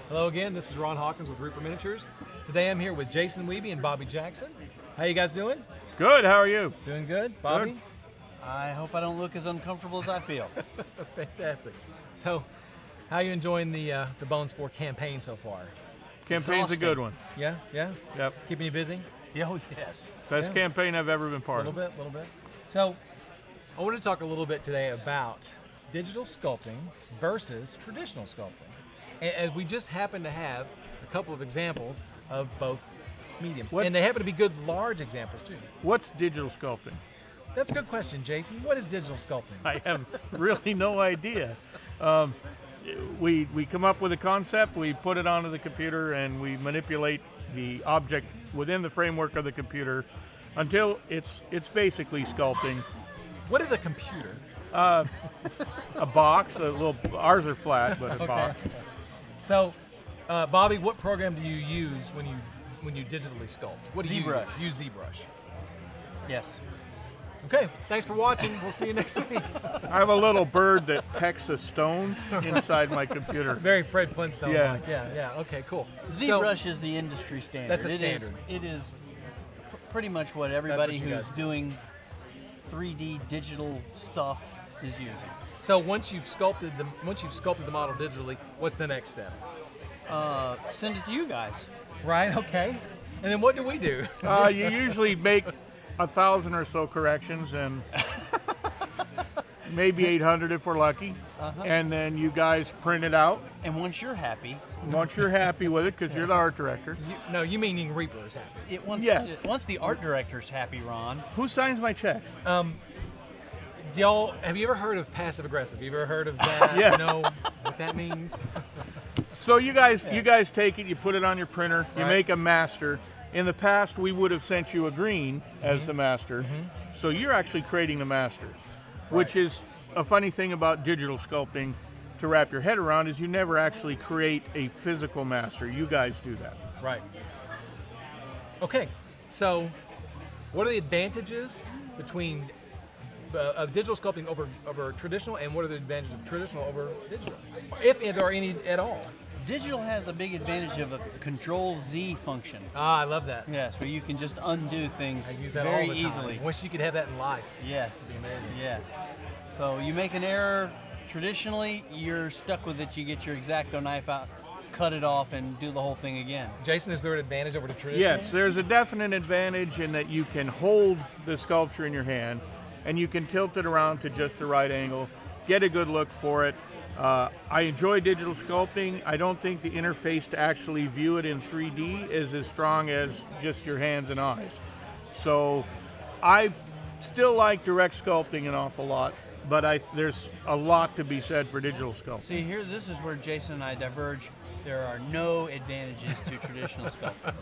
Hello again, this is Ron Hawkins with Rupert Miniatures. Today I'm here with Jason Wiebe and Bobby Jackson. How you guys doing? Good, how are you? Doing good. Bobby? Good. I hope I don't look as uncomfortable as I feel. Fantastic. So, how are you enjoying the Bones 4 campaign so far? Campaign's a good one. Yeah? Yeah? Yep. Keeping you busy? Oh, yes. Best campaign I've ever been part of. A little bit. So, I want to talk a little bit today about digital sculpting versus traditional sculpting. And we just happen to have a couple of examples of both mediums. And they happen to be good, large examples, too. What's digital sculpting? That's a good question, Jason. What is digital sculpting? I have really no idea. We come up with a concept, we put it onto the computer, and we manipulate the object within the framework of the computer until it's basically sculpting. What is a computer? A box, ours are flat, but a box. So, Bobby, what program do you use when you digitally sculpt? What do you use? ZBrush. Yes. Okay, thanks for watching. We'll see you next week. I have a little bird that pecks a stone inside my computer. Very Fred Flintstone. Yeah. Yeah. Okay, cool. ZBrush is the industry standard. That's a standard. It is pretty much what everybody who's doing 3D digital stuff is using. So once you've sculpted the model digitally, what's the next step? Send it to you guys. Right. Okay. And then what do we do? You usually make 1,000 or so corrections and maybe 800 if we're lucky. And then you guys print it out. And once you're happy with it, because you're the art director. No, you meaning Reaper is happy. Once the art director's happy, Ron. Who signs my check? Have you ever heard of passive aggressive? You ever heard of that? Yeah. You know what that means? So you guys take it, you put it on your printer, you make a master. In the past, we would have sent you a green as the master. So you're actually creating the master, which is a funny thing about digital sculpting to wrap your head around is you never actually create a physical master. You guys do that. Right. Okay, so what are the advantages between of digital sculpting over traditional, and what are the advantages of traditional over digital, if there are any at all? Digital has the big advantage of a Control-Z function. Ah, I love that. Yes, where you can just undo things I use that very all the time. easily. I wish you could have that in life. Yes. It'd be amazing. Yes. So you make an error, traditionally, you're stuck with it. You get your X-Acto knife out, cut it off, and do the whole thing again. Jason, is there an advantage over the traditional? Yes, there's a definite advantage in that you can hold the sculpture in your hand and you can tilt it around to just the right angle, get a good look for it. I enjoy digital sculpting. I don't think the interface to actually view it in 3D is as strong as just your hands and eyes. So I still like direct sculpting an awful lot, but there's a lot to be said for digital sculpting. See, here, this is where Jason and I diverge. There are no advantages to traditional sculpting.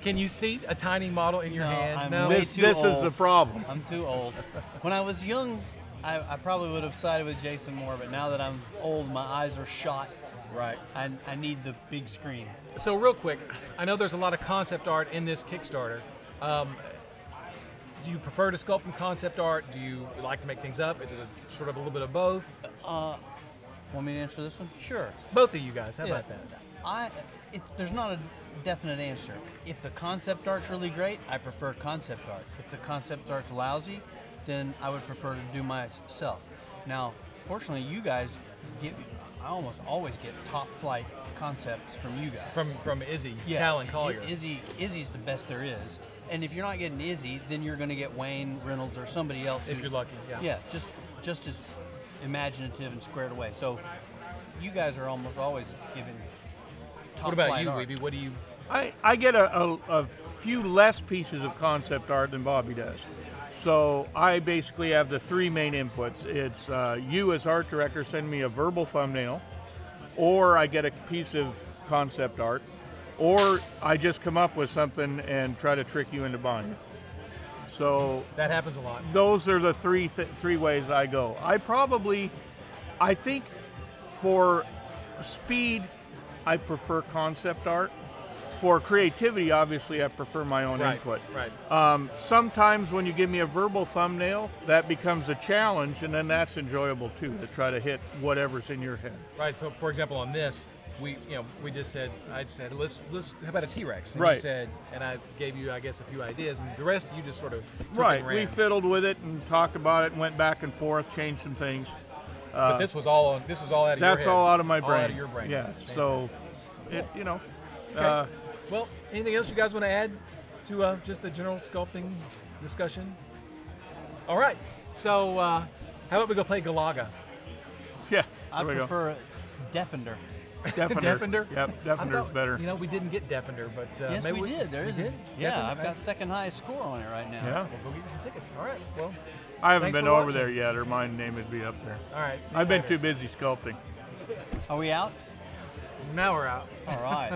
Can you seat a tiny model in your hand? No, This is the problem. I'm too old. When I was young, I probably would have sided with Jason more, but now that I'm old, my eyes are shot. Right. I need the big screen. So real quick, I know there's a lot of concept art in this Kickstarter. Do you prefer to sculpt from concept art? Do you like to make things up? Is it sort of a little bit of both? Want me to answer this one? Sure. Both of you guys, how about that? There's not a definite answer. If the concept art's really great, I prefer concept art. If the concept art's lousy, then I would prefer to do myself. Now, fortunately, you guys I almost always get top flight concepts from you guys. From Izzy, Talon Collier. Izzy's the best there is. And if you're not getting Izzy, then you're going to get Wayne Reynolds or somebody else. If you're lucky, Yeah, just as imaginative and squared away. So you guys are almost always giving top flight art. What about you, Wiebe? What do you? I get a few less pieces of concept art than Bobby does. So I basically have the three main inputs. It's you as art director send me a verbal thumbnail, or I get a piece of concept art, or I just come up with something and try to trick you into buying it. So that happens a lot. Those are the three ways I go. I think for speed, I prefer concept art. For creativity, obviously, I prefer my own input. Right. Sometimes when you give me a verbal thumbnail, that becomes a challenge, and then that's enjoyable too, to try to hit whatever's in your head. Right, so for example on this, we just said, I said, let's how about a T-Rex? And Right. you said, and I gave you, I guess, a few ideas, and the rest you just sort of took Right. and ran. We fiddled with it and talked about it and went back and forth, changed some things. But this was all out of your head. That's all out of my brain. All out of your brain. Yeah. Fantastic. So, Okay. Well, anything else you guys want to add to just the general sculpting discussion? All right. So how about we go play Galaga? yeah. I there we go. prefer Defender. Defender. Yep. I Defender's thought, better. We didn't get Defender, but Yes, maybe we did. There we is. did? Yeah, Defender? I've got second highest score on it right now. Yeah. We'll go get you some tickets. All right. Well, I haven't thanks been for over watching. there yet, or my name would be up there. all right. See you I've been later. too busy sculpting. Are we out? Now we're out. All right.